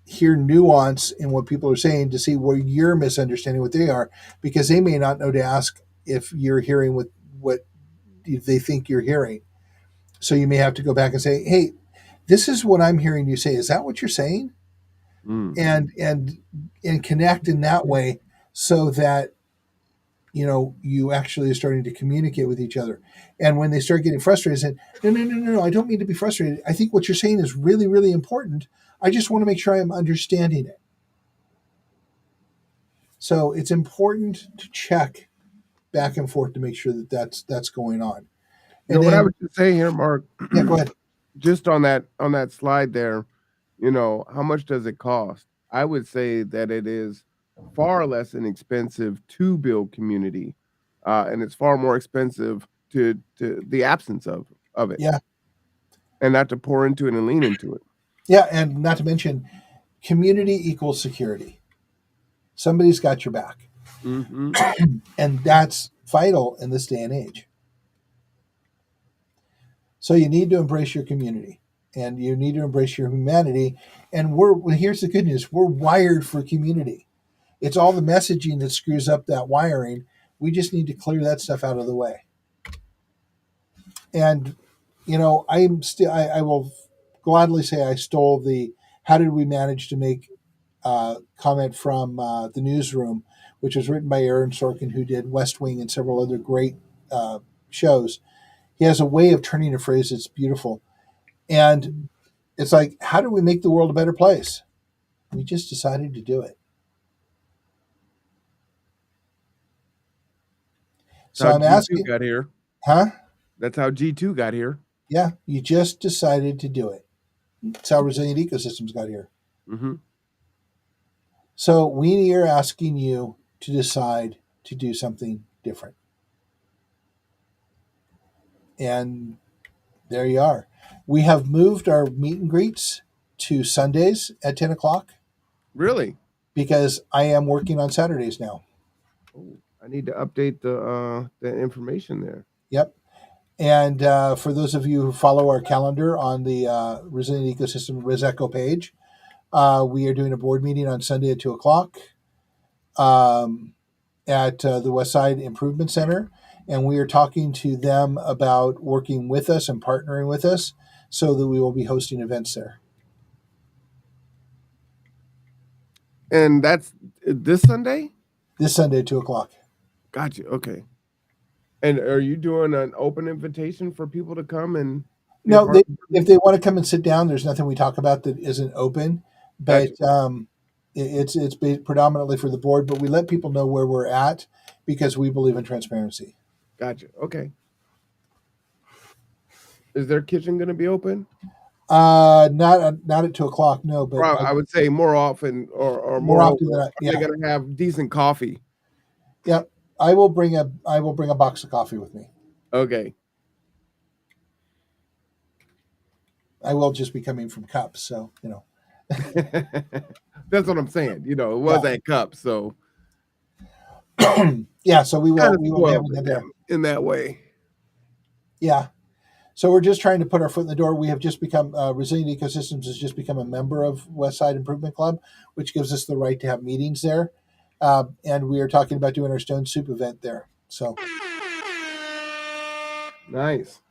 hear nuance in what people are saying to see where you're misunderstanding what they are, because they may not know to ask if you're hearing what they think you're hearing. So you may have to go back and say, "Hey, this is what I'm hearing you say. Is that what you're saying?" Mm. And connect in that way so that you actually are starting to communicate with each other. And when they start getting frustrated, say, no, I don't mean to be frustrated. I think what you're saying is really, really important. I just want to make sure I'm understanding it. So it's important to check back and forth to make sure that that's going on. And What I then, would just say here, Mark, yeah, go ahead. just on that slide there, how much does it cost? I would say that it is far less inexpensive to build community, and it's far more expensive to the absence of it. Yeah. And not to pour into it and lean into it. Yeah, and not to mention, community equals security. Somebody's got your back. Mm-hmm. And that's vital in this day and age. So you need to embrace your community and you need to embrace your humanity. And here's the good news: we're wired for community. It's all the messaging that screws up that wiring. We just need to clear that stuff out of the way. And I will gladly say I stole the "How did we manage to make" comment from the newsroom, which was written by Aaron Sorkin, who did West Wing and several other great shows. He has a way of turning a phrase that's beautiful. And it's like, how do we make the world a better place? We just decided to do it. So How I'm G2 asking, got here. huh? That's how G2 got here. Yeah, you just decided to do it. That's how resilient ecosystems got here. Mm-hmm. So So we are asking you to decide to do something different. And there you are. We have moved our meet and greets to Sundays at 10 o'clock Really? because I am working on Saturdays now. Oh, I need to update the information there. Yep. And for those of you who follow our calendar on the Resilient Ecosystem ResEcho page, we are doing a board meeting on Sunday at 2 o'clock at the West Side Improvement Center. And we are talking to them about working with us and partnering with us so that we will be hosting events there. And that's this Sunday? This Sunday at 2 o'clock. Gotcha. Okay. And are you doing an open invitation for people to come and be a No, part of if they want to come and sit down, there's nothing we talk about that isn't open. But Gotcha. it's predominantly for the board. But we let people know where we're at because we believe in transparency. Gotcha. Okay. Is their kitchen going to be open? Not at 2 o'clock. No, but I would say more often or more often than are they going to have decent coffee? Yep. I will bring a box of coffee with me. Okay. I will just be coming from cups, so you know. That's what I'm saying. You know, it was at cup, so yeah. So we will be having that there in that way. Yeah. So we're just trying to put our foot in the door. We have just become Resilient Ecosystems has just become a member of Westside Improvement Club, which gives us the right to have meetings there. And we are talking about doing our Stone Soup event there. So nice.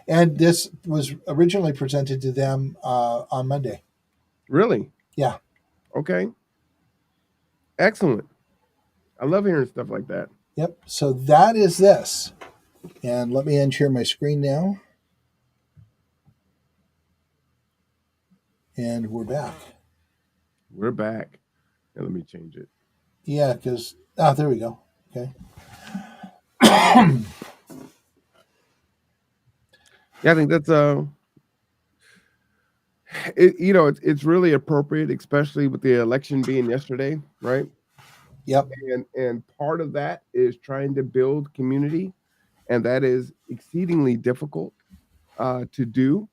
And this was originally presented to them on Monday. Really? Yeah. Okay. Excellent. I love hearing stuff like that. Yep. So that is this. And let me unshare my screen now. And we're back. We're back. And let me change it. Yeah, because there we go. Okay. Yeah, I think that's it's really appropriate, especially with the election being yesterday, right? Yep. And part of that is trying to build community, and that is exceedingly difficult to do.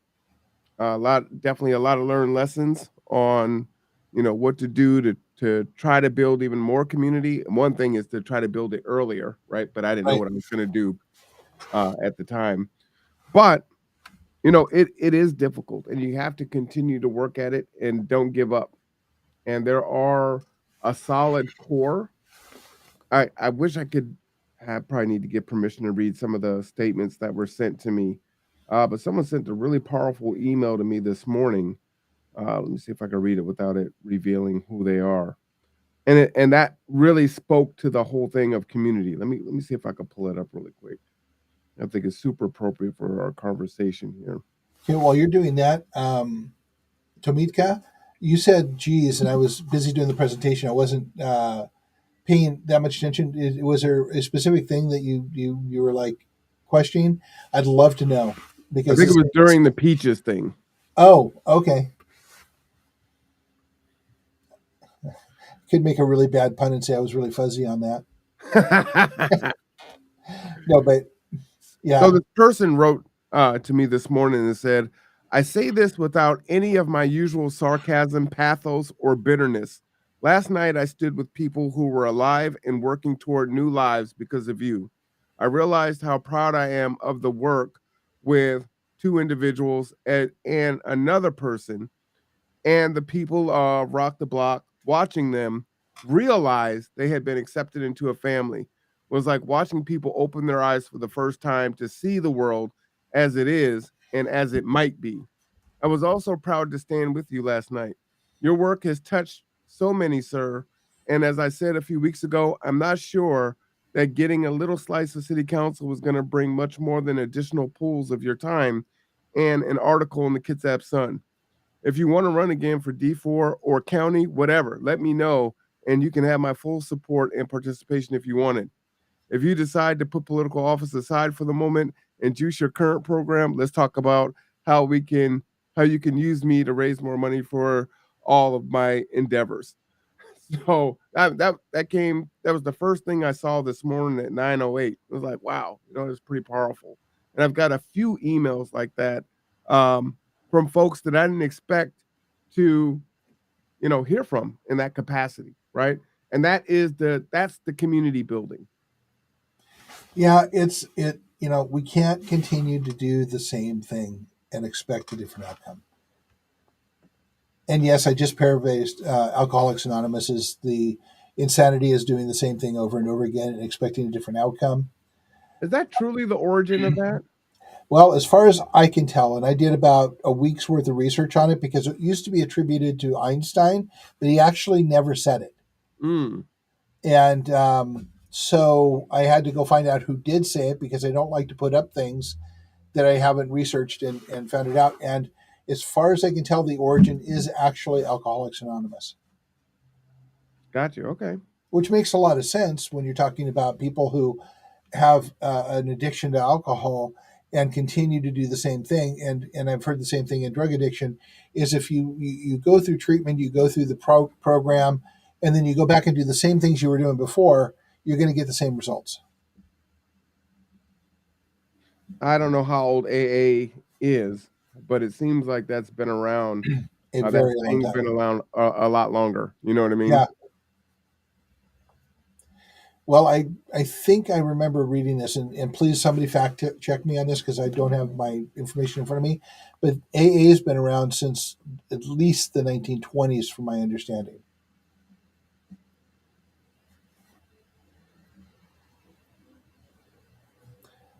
Definitely a lot of learned lessons on, what to do to try to build even more community. And one thing is to try to build it earlier, right? But I didn't know what I was going to do at the time. But it is difficult, and you have to continue to work at it and don't give up. And there are a solid core. I wish I could. I probably need to get permission to read some of the statements that were sent to me. But someone sent a really powerful email to me this morning. Let me see if I can read it without it revealing who they are. And that really spoke to the whole thing of community. Let me see if I can pull it up really quick. I think it's super appropriate for our conversation here. Okay, while you're doing that, Tomitka, you said "geez," and I was busy doing the presentation. I wasn't paying that much attention. Was there a specific thing that you were like questioning? I'd love to know because I think it was during the peaches thing. Oh, okay. Could make a really bad pun and say I was really fuzzy on that. No, but yeah. So this person wrote to me this morning and said, "I say this without any of my usual sarcasm, pathos, or bitterness. Last night I stood with people who were alive and working toward new lives because of you. I realized how proud I am of the work with two individuals and another person, and the people of Rock the Block watching them realize they had been accepted into a family. It was like watching people open their eyes for the first time to see the world as it is and as it might be. I was also proud to stand with you last night. Your work has touched so many, sir. And as I said a few weeks ago, I'm not sure that getting a little slice of city council was going to bring much more than additional pools of your time and an article in the Kitsap Sun. If you want to run again for D4 or county, whatever, let me know, and you can have my full support and participation if you want it. If you decide to put political office aside for the moment and juice your current program, let's talk about how you can use me to raise more money for all of my endeavors." So that was the first thing I saw this morning at 9:08. It was like, wow, it's pretty powerful. And I've got a few emails like that um, from folks that I didn't expect to, hear from in that capacity, right? And that's the community building. Yeah, we can't continue to do the same thing and expect a different outcome. And yes, I just paraphrased Alcoholics Anonymous is the insanity is doing the same thing over and over again and expecting a different outcome. Is that truly the origin of that? Well, as far as I can tell, and I did about a week's worth of research on it because it used to be attributed to Einstein, but he actually never said it. Mm. And so I had to go find out who did say it because I don't like to put up things that I haven't researched and found it out. And as far as I can tell, the origin is actually Alcoholics Anonymous. Got you. Okay. Which makes a lot of sense when you're talking about people who have an addiction to alcohol and continue to do the same thing. And I've heard the same thing in drug addiction is if you go through treatment, you go through the program, and then you go back and do the same things you were doing before, you're going to get the same results. I don't know how old AA is, but it seems like that's been around. A That very long thing's time. been around a lot longer. You know what I mean? Yeah. Well, I think I remember reading this, and please somebody fact check me on this because I don't have my information in front of me. But AA has been around since at least the 1920s, from my understanding.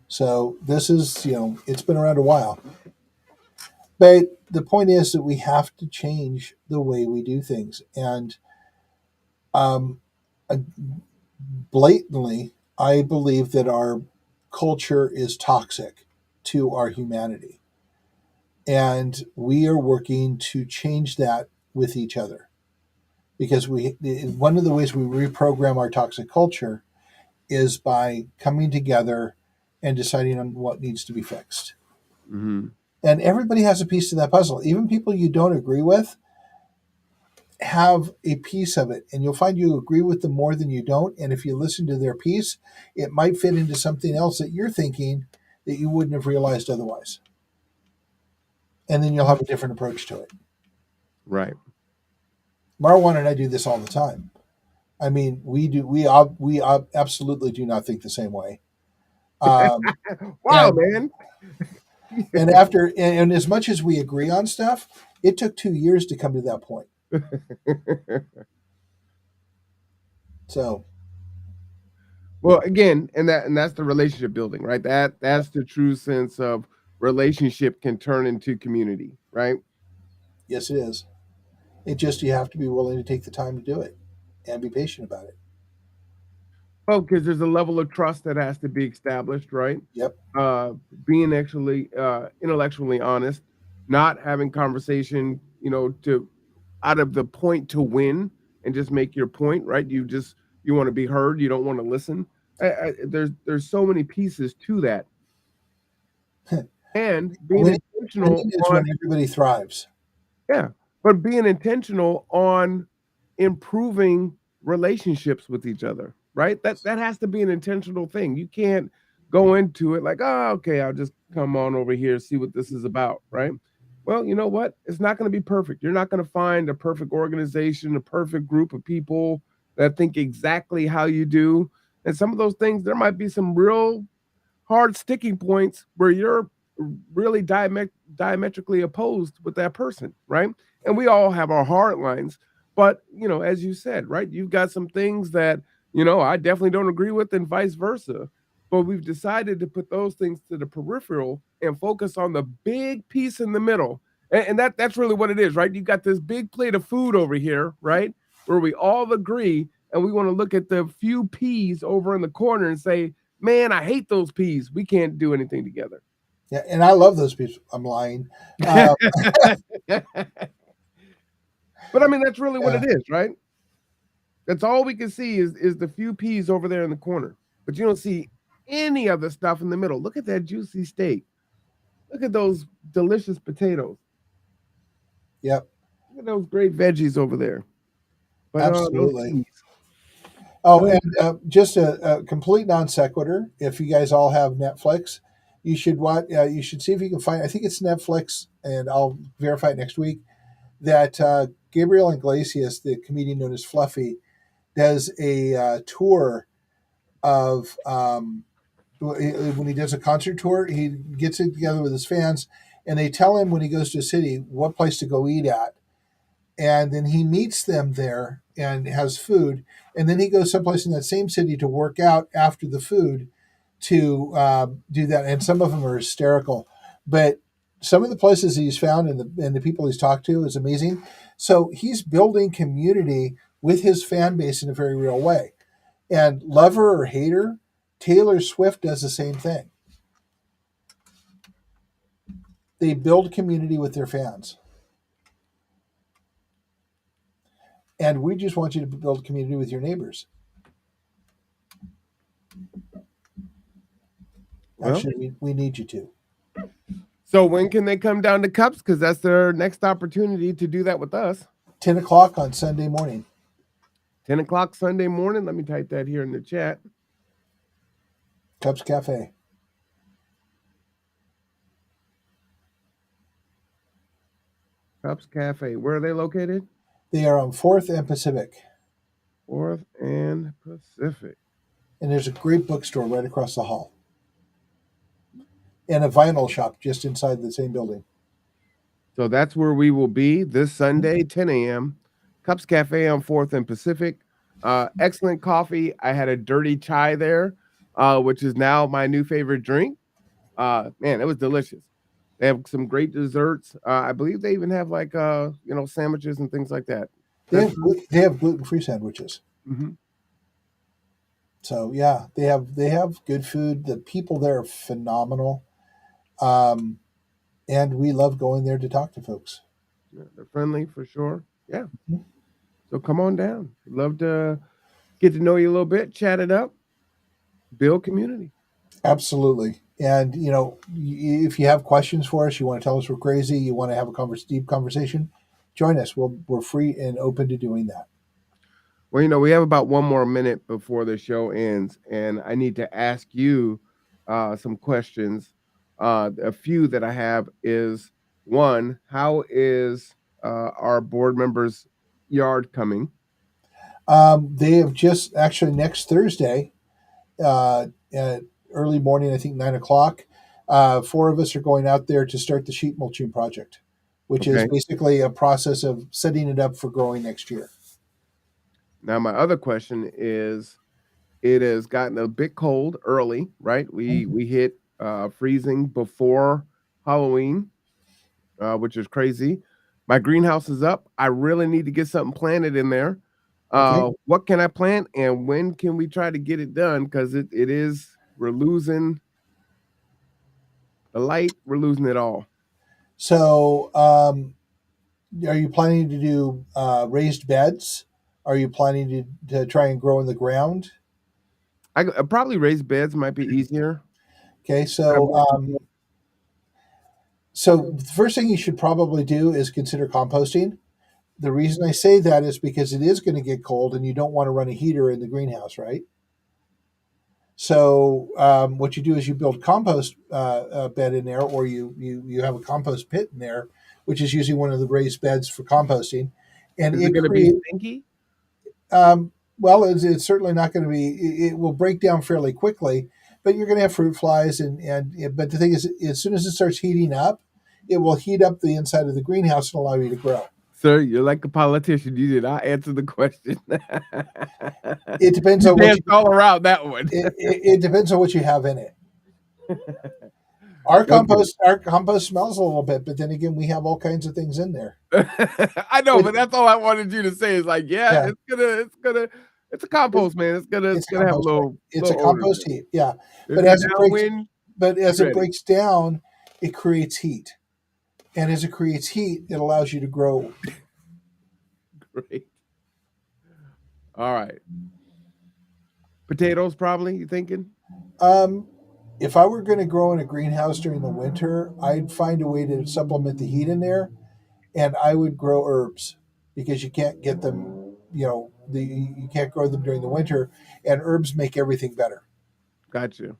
So this is, it's been around a while. But the point is that we have to change the way we do things. And um, blatantly, I believe that our culture is toxic to our humanity. And we are working to change that with each other. Because one of the ways we reprogram our toxic culture is by coming together and deciding on what needs to be fixed. Mm-hmm. And everybody has a piece to that puzzle. Even people you don't agree with have a piece of it, and you'll find you agree with them more than you don't. And if you listen to their piece, it might fit into something else that you're thinking that you wouldn't have realized otherwise. And then you'll have a different approach to it. Right. Marwan and I do this all the time. I mean, we absolutely do not think the same way. Wow, and, man. and as much as we agree on stuff, it took 2 years to come to that point. So, well, again, and that's the relationship building, right? That's the true sense of relationship can turn into community, right? yes, it is. It just you have to be willing to take the time to do it and be patient about it. Well, because there's a level of trust that has to be established, right? Yep. Being actually intellectually honest, not having conversation, to out of the point to win and just make your point, right? You want to be heard. You don't want to listen. There's so many pieces to that, and being intentional Winning is on when everybody thrives. yeah, but being intentional on improving relationships with each other, right? That has to be an intentional thing. You can't go into it like, oh, okay, I'll just come on over here, see what this is about, right? Well, you know what? It's not going to be perfect. You're not going to find a perfect organization, a perfect group of people that think exactly how you do. And some of those things, there might be some real hard sticking points where you're really diametrically opposed with that person, right? And we all have our hard lines, but as you said, right, you've got some things that I definitely don't agree with, and vice versa. But we've decided to put those things to the peripheral and focus on the big piece in the middle, and that's really what it is, right? You've got this big plate of food over here, right, where we all agree, and we want to look at the few peas over in the corner and say, man, I hate those peas. We can't do anything together. Yeah, and I love those people. I'm lying. But I mean, that's really what Yeah. it is, right? That's all we can see is the few peas over there in the corner. But you don't see any other stuff in the middle. Look at that juicy steak. Look at those delicious potatoes. Yep. Look at those great veggies over there. But those Absolutely. peas. Oh, Oh, and just a complete non sequitur. If you guys all have Netflix, you should watch. You should see if you can find. I think it's Netflix, and I'll verify it next week. That Gabriel Iglesias, the comedian known as Fluffy, does a tour of when he does a concert tour. He gets it together with his fans, and they tell him when he goes to a city what place to go eat at, and then he meets them there and has food, and then he goes someplace in that same city to work out after the food to do that. And some of them are hysterical, but some of the places he's found and the people he's talked to is amazing. So he's building community with his fan base in a very real way. And lover or hater, Taylor Swift does the same thing. They build community with their fans. And we just want you to build community with your neighbors. well. Actually, we need you to. So when can they come down to Cups? Because that's their next opportunity to do that with us. 10 o'clock on Sunday morning. 10 o'clock Sunday morning. Let me type that here in the chat. Cups Cafe. Cups Cafe. Where are they located? They are on 4th and Pacific. 4th and Pacific. And there's a great bookstore right across the hall. And a vinyl shop just inside the same building. So that's where we will be this Sunday, 10 a.m. Cups Cafe on 4th and Pacific. Excellent coffee. I had a dirty chai there, which is now my new favorite drink. Man, it was delicious. They have some great desserts. I believe they even have like sandwiches and things like that. They have gluten-free sandwiches. Mm-hmm. So yeah, they have good food. The people there are phenomenal, and we love going there to talk to folks. Yeah, they're friendly for sure. Yeah. Mhm. So come on down. Love to get to know you a little bit, chat it up, build community. Absolutely. And if you have questions for us, you want to tell us we're crazy, you want to have a deep conversation, join us. We're free and open to doing that. Well, we have about one more minute before the show ends, and I need to ask you some questions. A few that I have is one, how is our board members' yard coming? They have just actually next Thursday, at early morning, I think 9 o'clock. Four of us are going out there to start the sheet mulching project, which is Okay. basically a process of setting it up for growing next year. Now, my other question is, it has gotten a bit cold early, right? We hit freezing before Halloween, which is crazy. My greenhouse is up. I really need to get something planted in there. Okay. What can I plant, and when can we try to get it done? Because we're losing the light, we're losing it all. So, are you planning to do raised beds? Are you planning to try and grow in the ground? I probably raised beds might be easier. Okay, Have so more control. so the first thing you should probably do is consider composting. The reason I say that is because it is going to get cold, and you don't want to run a heater in the greenhouse, right? So what you do is you build compost bed in there, or you have a compost pit in there, which is usually one of the raised beds for composting, and Is it it going to be creates. stinky? Well, it's certainly not going to be. It will break down fairly quickly, but you're going to have fruit flies, but the thing is, as soon as it starts heating up, it will heat up the inside of the greenhouse and allow you to grow. Sir, you're like a politician. You did not answer the question. It depends You on what danced all around that one. it depends on what you have in it. Our compost smells a little bit, but then again, we have all kinds of things in there. I know, but that's all I wanted you to say is like, Yeah. it's a compost, man. It's gonna have a little. It's a little odor compost to it. heap, yeah. If But you're as it breaks, downwind, it ready. breaks down, it creates heat, and as it creates heat, it allows you to grow. Great. All right. Potatoes, probably. You thinking? If I were going to grow in a greenhouse during the winter, I'd find a way to supplement the heat in there, and I would grow herbs because you can't get them you can't grow them during the winter, and herbs make everything better. Gotcha.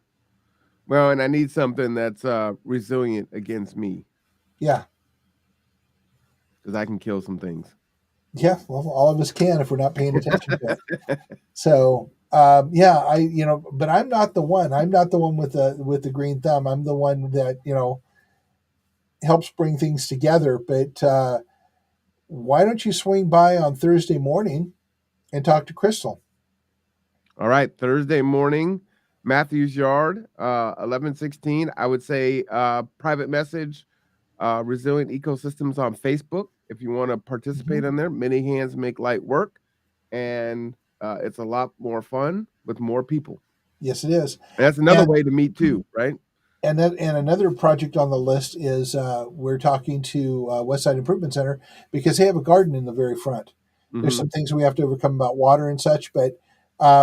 Well, and I need something that's resilient against me Yeah. because I can kill some things. Yeah, well, all of us can if we're not paying attention to it. So, yeah, but I'm not the one. I'm not the one with the green thumb. I'm the one that helps bring things together. But why don't you swing by on Thursday morning and talk to Crystal? All right, Thursday morning, Matthews Yard, 1116. I would say private message, Resilient Ecosystems on Facebook. If you want to participate in there, many hands make light work, and it's a lot more fun with more people. Yes, it is. And that's another way to meet too, right? And another project on the list is we're talking to Westside Improvement Center because they have a garden in the very front. There's some things we have to overcome about water and such, but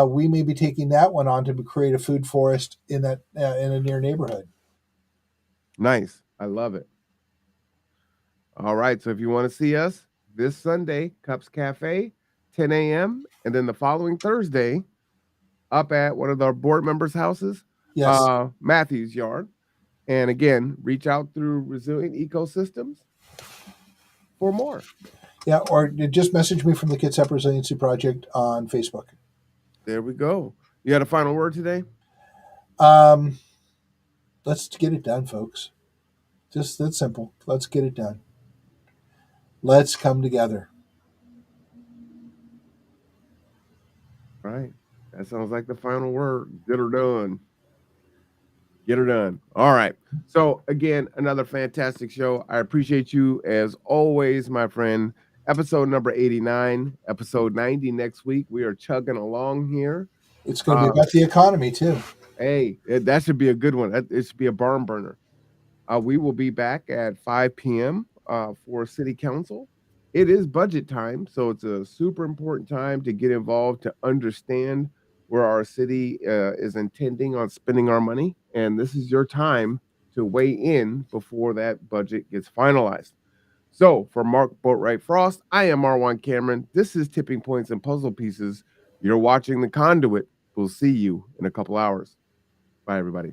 we may be taking that one on to create a food forest in that in a near neighborhood. Nice. I love it. All right. So if you want to see us this Sunday, Cups Cafe, 10 a.m. And then the following Thursday, up at one of our board members' houses, Yes. Matthews Yard. And again, reach out through Resilient Ecosystems for more. Yeah, or just message me from the Kitsap Resiliency Project on Facebook. There we go. You had a final word today? Let's get it done, folks. Just that simple. Let's get it done. Let's come together. Right. That sounds like the final word. Get her done. Get her done. All right. So again, another fantastic show. I appreciate you as always, my friend. Episode number 89, episode 90 next week. We are chugging along here. It's going to be about the economy too. Hey, that should be a good one. It should be a barn burner. We will be back at 5 p.m. For City Council. It is budget time, so it's a super important time to get involved to understand where our city is intending on spending our money. And this is your time to weigh in before that budget gets finalized. So for Mark Boatwright Frost, I am Marwan Cameron. This is Tipping Points and Puzzle Pieces. You're watching The Conduit. We'll see you in a couple hours. Bye, everybody.